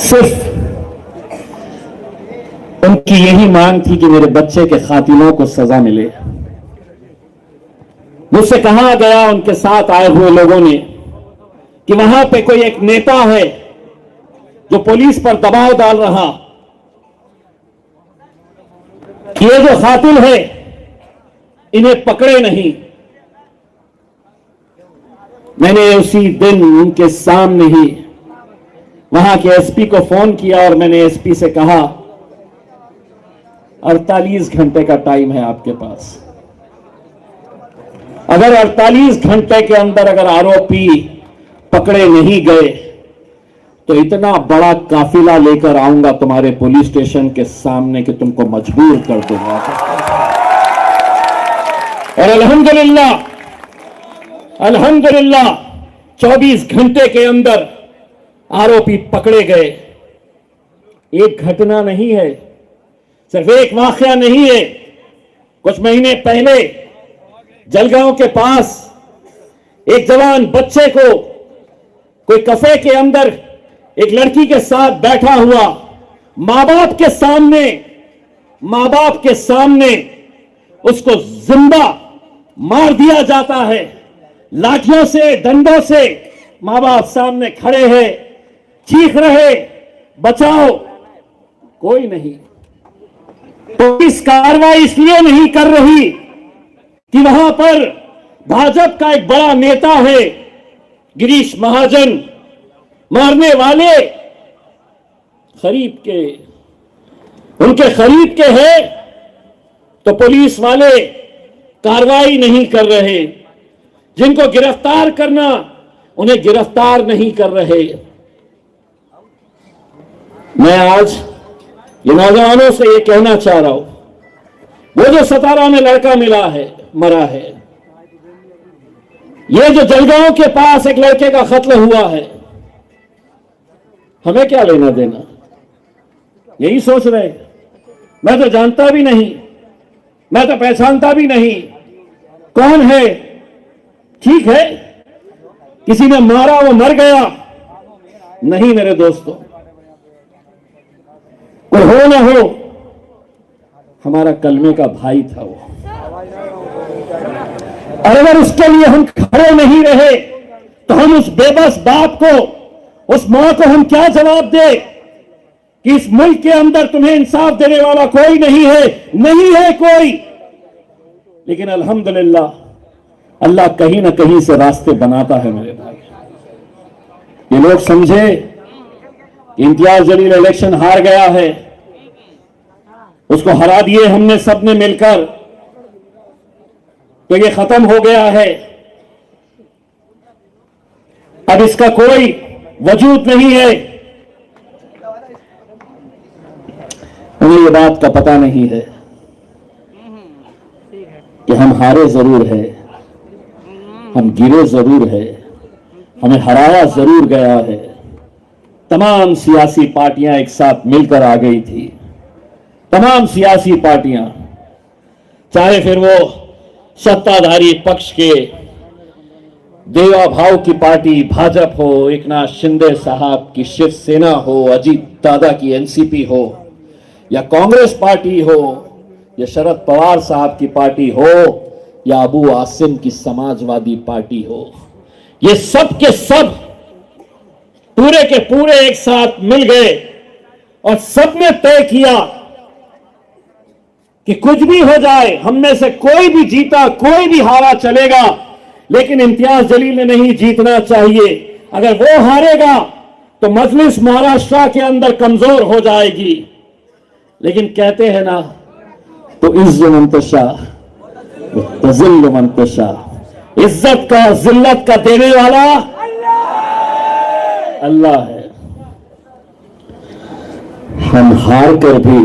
सिर्फ उनकी यही मांग थी कि मेरे बच्चे के कातिलों को सजा मिले। मुझसे कहा गया उनके साथ आए हुए लोगों ने कि वहां पे कोई एक नेता है जो पुलिस पर दबाव डाल रहा कि ये जो कातिल है इन्हें पकड़े नहीं। मैंने उसी दिन उनके सामने ही वहां के एसपी को फोन किया और मैंने एसपी से कहा 48 घंटे का टाइम है आपके पास, अगर 48 घंटे के अंदर अगर आरोपी पकड़े नहीं गए तो इतना बड़ा काफिला लेकर आऊंगा तुम्हारे पुलिस स्टेशन के सामने कि तुमको मजबूर कर दूंगा। और अल्हम्दुलिल्लाह 24 घंटे के अंदर आरोपी पकड़े गए। एक घटना नहीं है, सिर्फ एक वाकया नहीं है। कुछ महीने पहले जलगांव के पास एक जवान बच्चे को कोई कफे के अंदर एक लड़की के साथ बैठा हुआ मां बाप के सामने उसको जिंदा मार दिया जाता है। लाठियों से, डंडों से मां बाप सामने खड़े हैं, चीख रहे बचाओ, कोई नहीं। पुलिस कार्रवाई इसलिए नहीं कर रही कि वहां पर भाजपा का एक बड़ा नेता है गिरीश महाजन, मारने वाले उनके करीब के हैं, तो पुलिस वाले कार्रवाई नहीं कर रहे। जिनको गिरफ्तार करना उन्हें गिरफ्तार नहीं कर रहे। मैं आज ये नौजवानों से ये कहना चाह रहा हूं, वो जो 17 में लड़का मरा है, ये जो जलगांव के पास एक लड़के का कत्ल हुआ है, हमें क्या लेना देना? यही सोच रहे, मैं तो जानता भी नहीं, मैं तो पहचानता भी नहीं, कौन है? ठीक है, किसी ने मारा, वो मर गया। नहीं मेरे दोस्तों, कोई हो ना हो, हमारा कलमे का भाई था वो। और अगर उसके लिए हम खड़े नहीं रहे तो हम उस बेबस बाप को, उस मां को हम क्या जवाब दे कि इस मुल्क के अंदर तुम्हें इंसाफ देने वाला कोई नहीं है कोई। लेकिन अल्हम्दुलिल्लाह अल्लाह कहीं ना कहीं से रास्ते बनाता है मेरे भाई। ये लोग समझे इम्तियाज जलील इलेक्शन हार गया है, उसको हरा दिए हमने सबने मिलकर, तो ये खत्म हो गया है, अब इसका कोई वजूद नहीं है। उन्हें ये बात का पता नहीं है कि हम हारे जरूर है, हम गिरे जरूर है, हमें हराया जरूर गया है। तमाम सियासी पार्टियां एक साथ मिलकर आ गई थी, तमाम सियासी पार्टियां, चाहे फिर वो सत्ताधारी पक्ष के देवा भाव की पार्टी भाजपा हो, एकनाथ शिंदे साहब की शिवसेना हो, अजीत दादा की एनसीपी हो, या कांग्रेस पार्टी हो, या शरद पवार साहब की पार्टी हो, या अबू आसिम की समाजवादी पार्टी हो, ये सब के सब पूरे के पूरे एक साथ मिल गए और सबने तय किया कि कुछ भी हो जाए, हम में से कोई भी जीता कोई भी हारा चलेगा, लेकिन इम्तियाज जलील ने नहीं जीतना चाहिए। अगर वो हारेगा तो मजलिस महाराष्ट्र के अंदर कमजोर हो जाएगी। लेकिन कहते हैं ना, तो इज्जत मंतशा तजिल्ल मंतशा, इज्जत का जिल्लत का देने वाला अल्लाह है। हम हार कर भी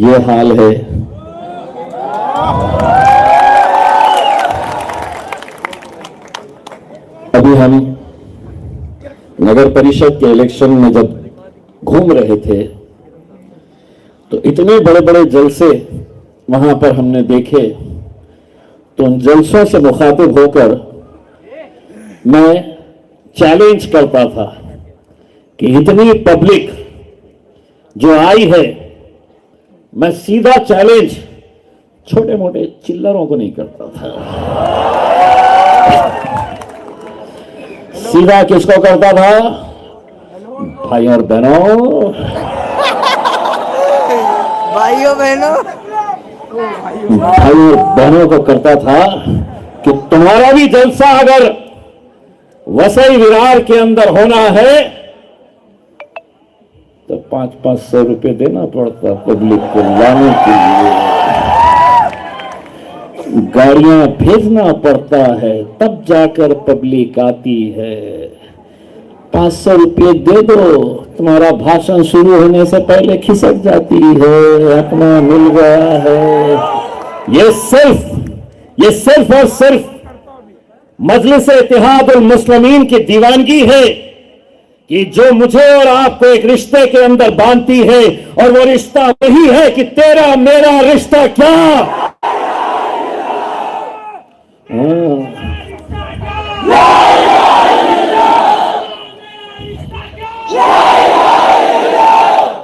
ये हाल है। अभी हम नगर परिषद के इलेक्शन में जब घूम रहे थे तो इतने बड़े बड़े जलसे वहां पर हमने देखे, तो उन जलसों से मुखातिब होकर मैं चैलेंज करता था कि इतनी पब्लिक जो आई है, मैं सीधा चैलेंज छोटे मोटे चिल्लरों को नहीं करता था, सीधा किसको करता था? भाई और बहनों, भाइयों बहनों, भाई और बहनों को करता था कि तुम्हारा भी जलसा अगर वसई विरार के अंदर होना है तो 500-500 रुपए देना पड़ता पब्लिक को लाने के लिए, गाड़ियां भेजना पड़ता है, तब जाकर पब्लिक आती है। 500 रुपये दे दो, तुम्हारा भाषण शुरू होने से पहले खिसक जाती है, अपना मिल गया है। ये सिर्फ और सिर्फ मजलिस इत्तेहादुल मुस्लिमीन की दीवानगी है कि जो मुझे और आपको एक रिश्ते के अंदर बांधती है, और वो रिश्ता वही है कि तेरा मेरा रिश्ता क्या।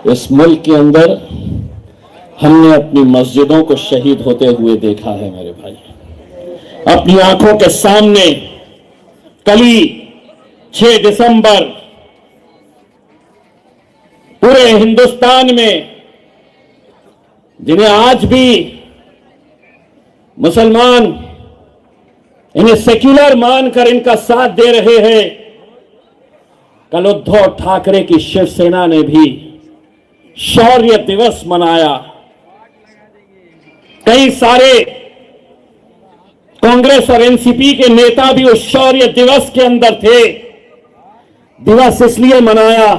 इस मुल्क के अंदर हमने अपनी मस्जिदों को शहीद होते हुए देखा है मेरे भाई, अपनी आंखों के सामने। कल 6 दिसंबर पूरे हिंदुस्तान में, जिन्हें आज भी मुसलमान इन्हें सेक्युलर मानकर इनका साथ दे रहे हैं, कल उद्धव ठाकरे की शिवसेना ने भी शौर्य दिवस मनाया। कई सारे कांग्रेस और एनसीपी के नेता भी उस शौर्य दिवस के अंदर थे। दिवस इसलिए मनाया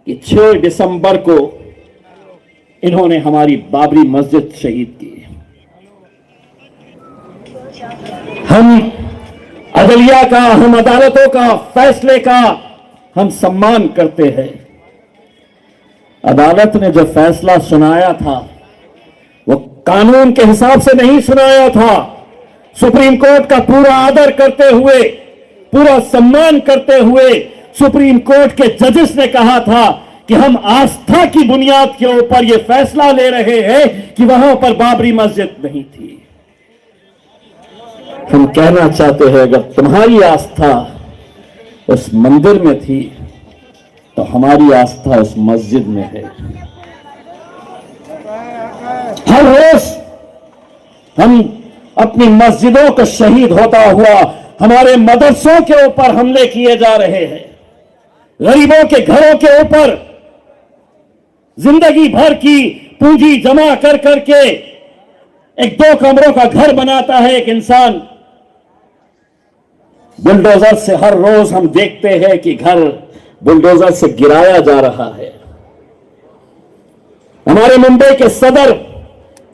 कि 6 दिसंबर को इन्होंने हमारी बाबरी मस्जिद शहीद की। हम अदलिया का, हम अदालतों का फैसले का हम सम्मान करते हैं। अदालत ने जो फैसला सुनाया था वो कानून के हिसाब से नहीं सुनाया था। सुप्रीम कोर्ट का पूरा आदर करते हुए, पूरा सम्मान करते हुए सुप्रीम कोर्ट के जजेस ने कहा था कि हम आस्था की बुनियाद के ऊपर यह फैसला ले रहे हैं कि वहां पर बाबरी मस्जिद नहीं थी। हम कहना चाहते हैं, अगर तुम्हारी आस्था उस मंदिर में थी तो हमारी आस्था उस मस्जिद में है। हर रोज हम अपनी मस्जिदों को शहीद होता हुआ, हमारे मदरसों के ऊपर हमले किए जा रहे हैं, गरीबों के घरों के ऊपर जिंदगी भर की पूंजी जमा कर करके एक 2 कमरों का घर बनाता है एक इंसान। बुलडोजर से हर रोज हम देखते हैं कि घर बुलडोजर से गिराया जा रहा है। हमारे मुंबई के सदर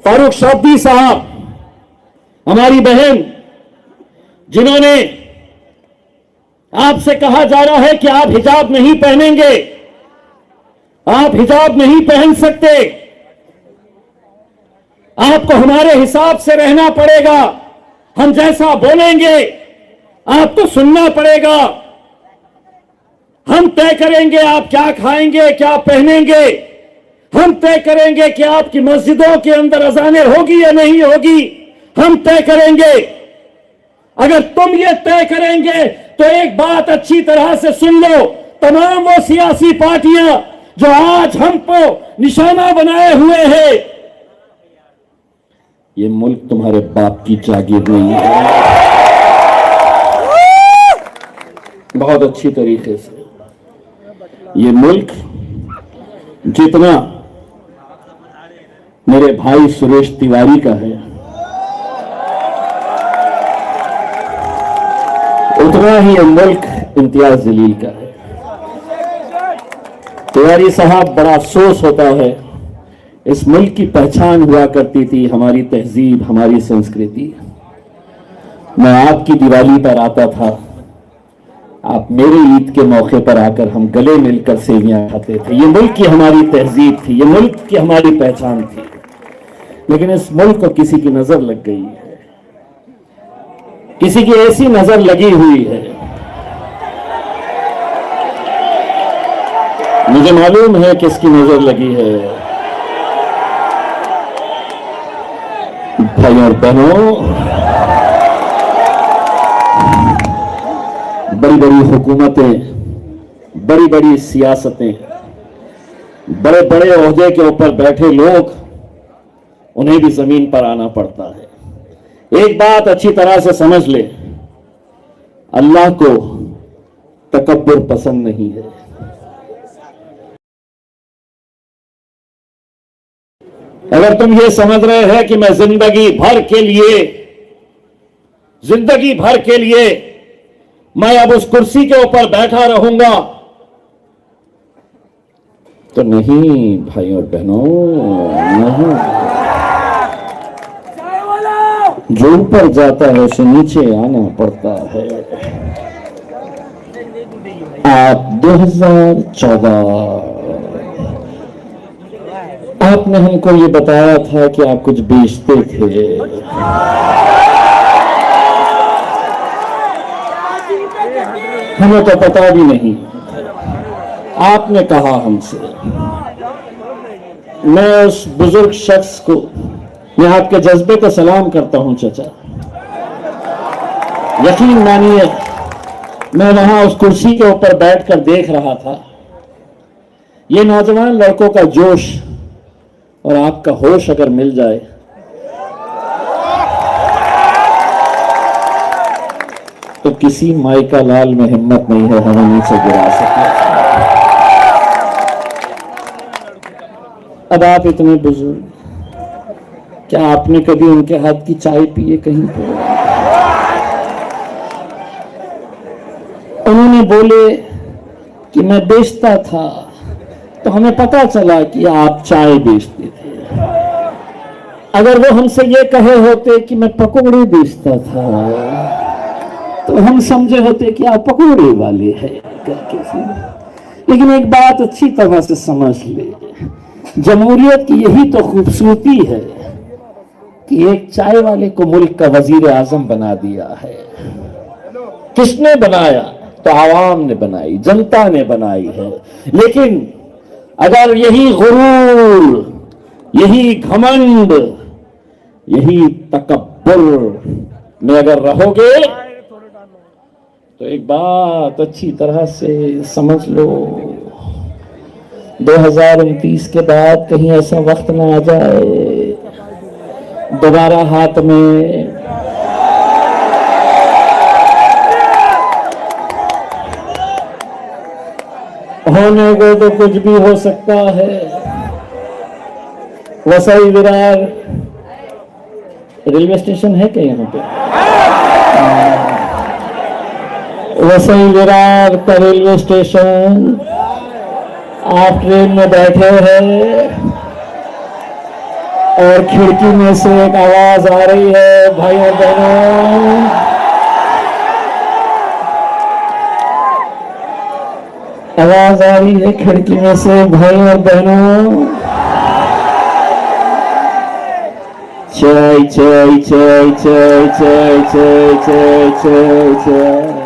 फारूक शाब्दी साहब, हमारी बहन, जिन्होंने आपसे कहा जा रहा है कि आप हिजाब नहीं पहनेंगे, आप हिजाब नहीं पहन सकते, आपको हमारे हिसाब से रहना पड़ेगा, हम जैसा बोलेंगे आपको सुनना पड़ेगा, हम तय करेंगे आप क्या खाएंगे, क्या पहनेंगे, हम तय करेंगे कि आपकी मस्जिदों के अंदर अजानें होगी या नहीं होगी, हम तय करेंगे। अगर तुम ये तय करेंगे तो एक बात अच्छी तरह से सुन लो, तमाम वो सियासी पार्टियां जो आज हमको निशाना बनाए हुए हैं, ये मुल्क तुम्हारे बाप की जागीर नहीं है। बहुत अच्छी तरीके से ये मुल्क जितना मेरे भाई सुरेश तिवारी का है, उतना ही ये मुल्क इम्तियाज जलील का है। तिवारी साहब, बड़ा अफसोस होता है, इस मुल्क की पहचान हुआ करती थी हमारी तहजीब, हमारी संस्कृति। मैं आपकी दिवाली पर आता था, आप मेरे ईद के मौके पर आकर हम गले मिलकर सेवियां खाते थे। ये मुल्क की हमारी तहजीब थी, ये मुल्क की हमारी पहचान थी। लेकिन इस मुल्क को किसी की नजर लग गई है, किसी की ऐसी नजर लगी हुई है मुझे मालूम है किसकी नजर लगी है। भाई और बहनों, बड़ी बड़ी हुकूमतें, बड़ी बड़ी सियासतें, बड़े बड़े ओहदे के ऊपर बैठे लोग, उन्हें भी जमीन पर आना पड़ता है। एक बात अच्छी तरह से समझ ले, अल्लाह को तकब्बुर पसंद नहीं है। अगर तुम ये समझ रहे हैं कि मैं जिंदगी भर के लिए मैं अब उस कुर्सी के ऊपर बैठा रहूंगा, तो नहीं भाई और बहनों, नहीं। जो ऊपर जाता है उसे नीचे आना पड़ता है। आप 2014 आपने हमको ये बताया था कि आप कुछ बेचते थे। हमें तो पता भी नहीं। आपने कहा हमसे, मैं उस बुजुर्ग शख्स को, मैं आपके जज्बे को सलाम करता हूं चाचा। यकीन मानिए, मैं वहां उस कुर्सी के ऊपर बैठकर देख रहा था, ये नौजवान लड़कों का जोश और आपका होश अगर मिल जाए तो किसी माई का लाल में हिम्मत नहीं है हमें नीचे गिरा सके। अब आप इतने बुजुर्ग, क्या आपने कभी उनके हाथ की चाय पी है कहीं पर? उन्होंने बोले कि मैं बेचता था, तो हमें पता चला कि आप चाय बेचते थे। अगर वो हमसे ये कहे होते कि मैं पकौड़े बेचता था, तो हम समझे होते कि आप पकौड़े वाले हैं करके। लेकिन एक बात अच्छी तरह से समझ ले, जमहूरियत की यही तो खूबसूरती है कि एक चाय वाले को मुल्क का वजीर आजम बना दिया है। किसने बनाया? तो आवाम ने बनाई, जनता ने बनाई है। लेकिन अगर यही गुरूर, यही घमंड, यही तकब्बुर में अगर रहोगे, तो एक बात अच्छी तरह से समझ लो, 2029 के बाद कहीं ऐसा वक्त ना आ जाए दोबारा हाथ में होने को तो कुछ भी हो सकता है। वसई विरार रेलवे स्टेशन है क्या यहाँ पे? वसई विरार का रेलवे स्टेशन, आप ट्रेन में बैठे हैं और खिड़की में से एक आवाज आ रही है, भाई और बहनों, आवाज आ रही है खिड़की में से, भाई और बहनों, चाय चाय चाय चाय चाय चाय चाय चाय चाय।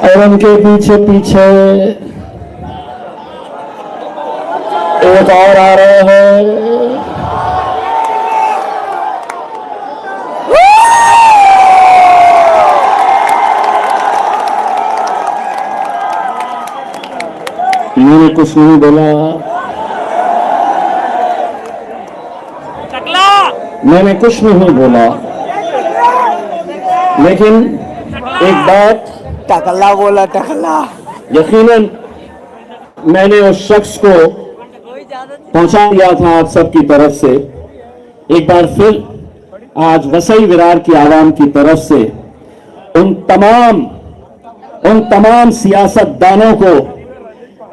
और उनके पीछे पीछे एक और आ रहे हैं। मैंने कुछ नहीं बोला, मैंने कुछ नहीं बोला, लेकिन एक बात, टकला बोला, टकला। यकीनन मैंने उस शख्स को पहुंचा दिया था आप सबकी तरफ से। एक बार फिर आज वसई विरार की आवाम की तरफ से उन तमाम सियासतदानों को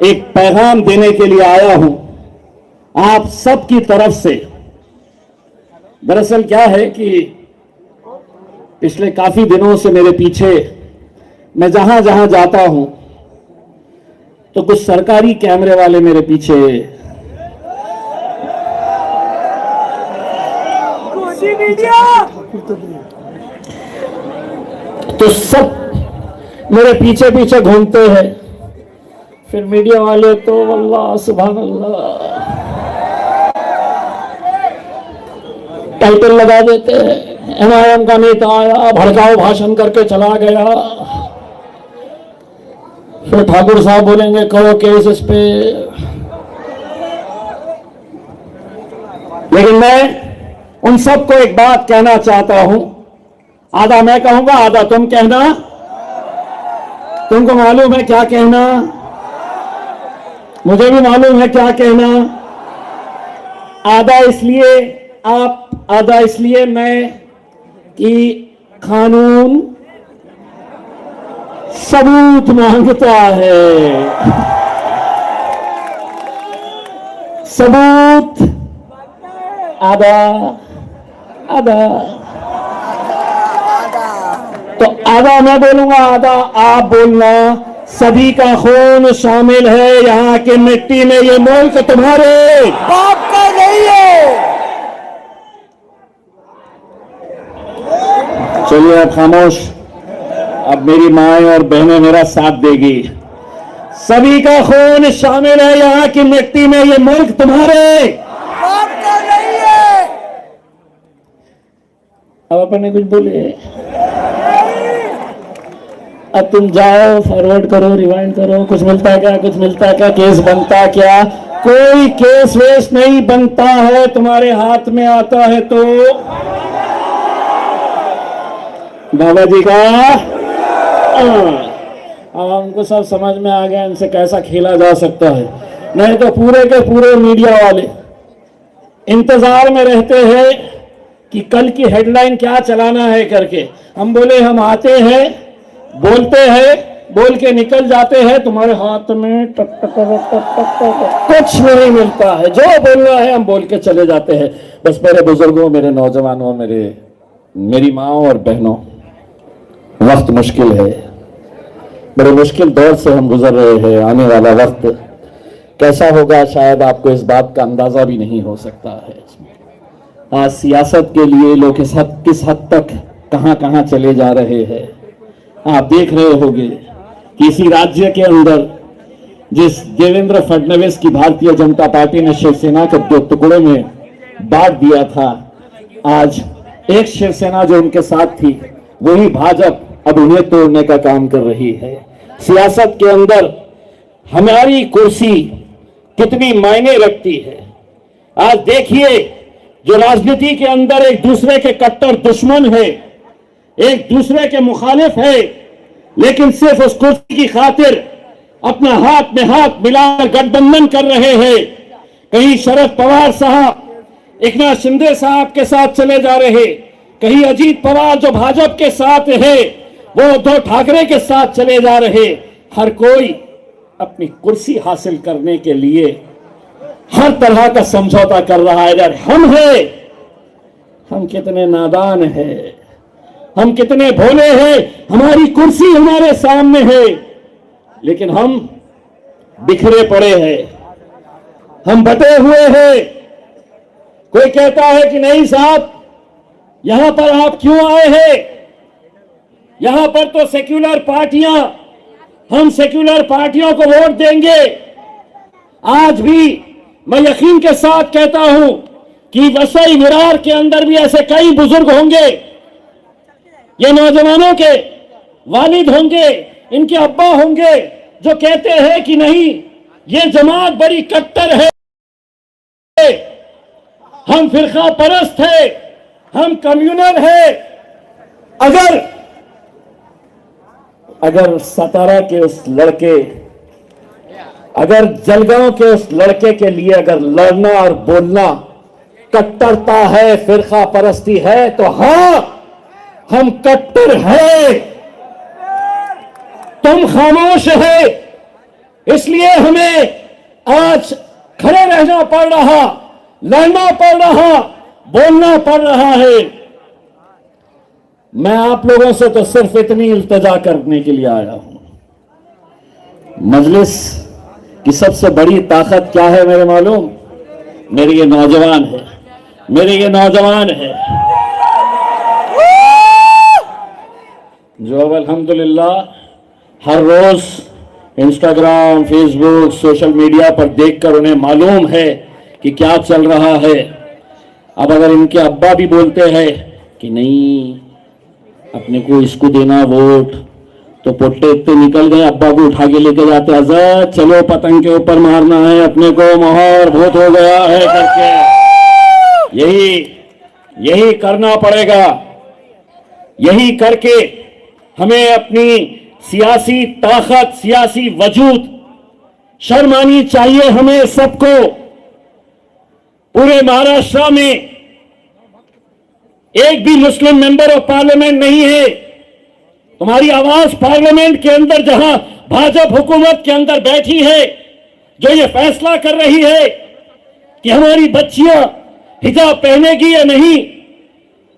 एक पैगाम देने के लिए आया हूं आप सबकी तरफ से। दरअसल क्या है कि पिछले काफी दिनों से मेरे पीछे, मैं जहां जहां जाता हूं तो कुछ सरकारी कैमरे वाले मेरे पीछे, तो सब मेरे पीछे पीछे घूमते हैं, फिर मीडिया वाले तो अल्लाह सुभान अल्लाह टाइटल लगा देते हैं, एमआईएम का नेता आया, भड़काऊ भाषण करके चला गया, फिर ठाकुर साहब बोलेंगे करो केस इस पे। लेकिन मैं उन सबको एक बात कहना चाहता हूं, आधा मैं कहूंगा आधा तुम कहना। तुमको मालूम है क्या कहना, मुझे भी मालूम है क्या कहना। आधा इसलिए आप, आधा इसलिए मैं कि कानून सबूत मांगता है, सबूत आधा आधा, तो आधा मैं बोलूंगा आधा आप बोलना। सभी का खून शामिल है यहाँ की मिट्टी में, ये मुल्क तुम्हारे बाप का नहीं है। चलिए अब खामोश, अब मेरी माएं और बहनें मेरा साथ देगी। सभी का खून शामिल है यहाँ की मिट्टी में, ये मुल्क तुम्हारे बाप का नहीं है। अब अपन ने कुछ बोले, अब तुम जाओ फॉरवर्ड करो, रिवाइंड करो, कुछ मिलता है क्या, कुछ मिलता है क्या, केस बनता क्या? कोई केस वेस नहीं बनता है, तुम्हारे हाथ में आता है तो बाबा जी का। अब हमको सब समझ में आ गया इनसे कैसा खेला जा सकता है। नहीं तो पूरे के पूरे मीडिया वाले इंतजार में रहते हैं कि कल की हेडलाइन क्या चलाना है करके। हम बोले हम आते हैं, बोलते हैं, बोल के निकल जाते हैं, तुम्हारे हाथ में टक टक टक टक टक कुछ नहीं मिलता है। जो बोलना है हम बोल के चले जाते हैं। बस मेरे बुजुर्गों, मेरे नौजवानों, मेरी माओ और बहनों, वक्त मुश्किल है, बड़े मुश्किल दौर से हम गुजर रहे हैं। आने वाला वक्त कैसा होगा शायद आपको इस बात का अंदाजा भी नहीं हो सकता है। आज सियासत के लिए लोग किस हद तक कहां कहां चले जा रहे हैं आप देख रहे होंगे। किसी राज्य के अंदर जिस देवेंद्र फडणवीस की भारतीय जनता पार्टी ने शिवसेना को 2 टुकड़ों में बांट दिया था, आज एक शिवसेना जो उनके साथ थी वही भाजपा अब उन्हें तोड़ने का काम कर रही है। सियासत के अंदर हमारी कुर्सी कितनी मायने रखती है। आज देखिए, जो राजनीति के अंदर एक दूसरे के कट्टर दुश्मन है, एक दूसरे के मुखालिफ है, लेकिन सिर्फ उस कुर्सी की खातिर अपना हाथ में हाथ मिलाकर गठबंधन कर रहे हैं। कहीं शरद पवार साहब एकनाथ शिंदे साहब के साथ चले जा रहे, कहीं अजीत पवार जो भाजपा के साथ है वो उद्धव ठाकरे के साथ चले जा रहे। हर कोई अपनी कुर्सी हासिल करने के लिए हर तरह का समझौता कर रहा है। अगर हम कितने नादान हैं, हम कितने भोले हैं। हमारी कुर्सी हमारे सामने है, लेकिन हम बिखरे पड़े हैं, हम बटे हुए हैं। कोई कहता है कि नहीं साहब, यहां पर आप क्यों आए हैं? यहां पर तो सेक्युलर पार्टियां, हम सेक्युलर पार्टियों को वोट देंगे। आज भी मैं यकीन के साथ कहता हूं कि वसई विरार के अंदर भी ऐसे कई बुजुर्ग होंगे, ये नौजवानों के वालिद होंगे, इनके अब्बा होंगे, जो कहते हैं कि नहीं, ये जमात बड़ी कट्टर है, हम फिरका परस्त है, हम कम्युनल है। अगर सतारा के उस लड़के, अगर जलगांव के उस लड़के के लिए अगर लड़ना और बोलना कट्टरता है, फिरका परस्ती है, तो हां, हम कट्टर हैं। तुम खामोश है, इसलिए हमें आज खड़े रहना पड़ रहा, लड़ना पड़ रहा, बोलना पड़ रहा है। मैं आप लोगों से तो सिर्फ इतनी इल्तिजा करने के लिए आया हूं। मजलिस की सबसे बड़ी ताकत क्या है मेरे मालूम? मेरे ये नौजवान है, मेरे ये नौजवान है जो अब अल्हम्दुलिल्लाह हर रोज इंस्टाग्राम, फेसबुक, सोशल मीडिया पर देखकर उन्हें मालूम है कि क्या चल रहा है। अब अगर इनके अब्बा भी बोलते हैं कि नहीं अपने को इसको देना वोट, तो पोट्टे इतने निकल गए, अब्बा को उठा के लेके जाते, हजरत चलो पतंग के ऊपर मारना है अपने को, मोहर बहुत हो गया है करके। यही करना पड़ेगा। यही करके हमें अपनी सियासी ताकत, सियासी वजूद शर्म आनी चाहिए हमें सबको। पूरे महाराष्ट्र में एक भी मुस्लिम मेंबर ऑफ पार्लियामेंट नहीं है। तुम्हारी आवाज पार्लियामेंट के अंदर, जहां भाजपा हुकूमत के अंदर बैठी है, जो ये फैसला कर रही है कि हमारी बच्चियां हिजाब पहनेगी या नहीं,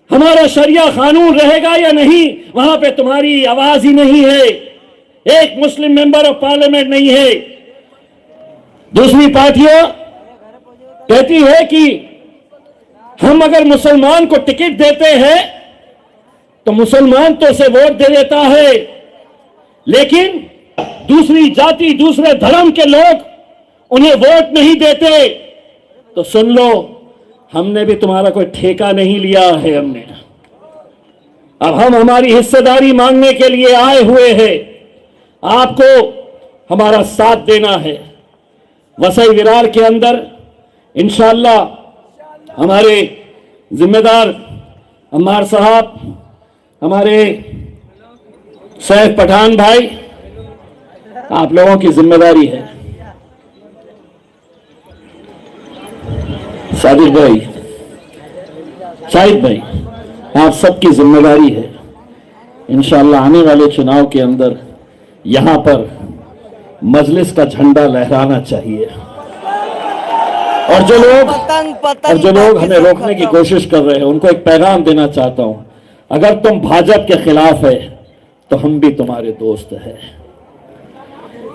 हमारा शरिया कानून रहेगा या नहीं, वहां पे तुम्हारी आवाज ही नहीं है। एक मुस्लिम मेंबर ऑफ पार्लियामेंट नहीं है। दूसरी पार्टियां कहती है कि हम अगर मुसलमान को टिकट देते हैं तो मुसलमान तो उसे वोट दे देता है, लेकिन दूसरी जाति, दूसरे धर्म के लोग उन्हें वोट नहीं देते। तो सुन लो, हमने भी तुम्हारा कोई ठेका नहीं लिया है। अब हम हमारी हिस्सेदारी मांगने के लिए आए हुए हैं। आपको हमारा साथ देना है। वसई विरार के अंदर इंशाअल्लाह हमारे जिम्मेदार अम्मार साहब, हमारे सैफ पठान भाई, आप लोगों की जिम्मेदारी है। सादिक भाई, शाहिद भाई, आप सबकी जिम्मेदारी है। इंशाअल्लाह आने वाले चुनाव के अंदर यहां पर मजलिस का झंडा लहराना चाहिए। और जो लोग हमें रोकने की कोशिश कर रहे हैं, उनको एक पैगाम देना चाहता हूं। अगर तुम भाजपा के खिलाफ है तो हम भी तुम्हारे दोस्त हैं।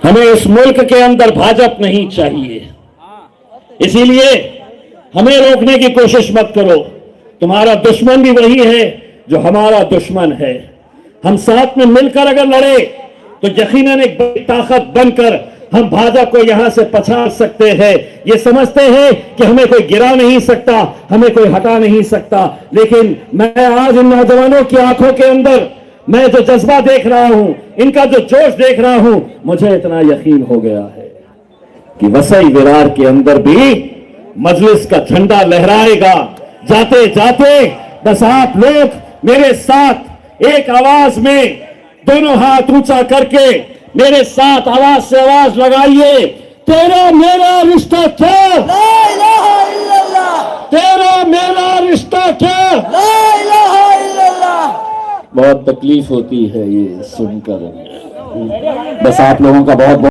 हमें इस मुल्क के अंदर भाजपा नहीं चाहिए, इसीलिए हमें रोकने की कोशिश मत करो। तुम्हारा दुश्मन भी वही है जो हमारा दुश्मन है। हम साथ में मिलकर अगर लड़े तो यकीनन एक बड़ी ताकत बनकर हम भाजपा को यहां से पछाड़ सकते हैं। ये समझते हैं कि हमें कोई गिरा नहीं सकता, हमें कोई हटा नहीं सकता। लेकिन मैं आज इन नौजवानों की आंखों के अंदर मैं जो जज्बा देख रहा हूं, इनका जो जोश देख रहा हूं, मुझे इतना यकीन हो गया है कि वसई विरार के अंदर भी मजलिस का झंडा लहराएगा। जाते जाते बस आप लोग मेरे साथ एक आवाज में दोनों हाथ ऊंचा करके मेरे साथ आवाज से आवाज लगाइए, तेरा मेरा रिश्ता क्या, ला इलाहा इल्लल्लाह, तेरा मेरा रिश्ता क्या। ला इलाहा इल्लल्लाह। बहुत तकलीफ होती है ये सुनकर। बस आप लोगों का बहुत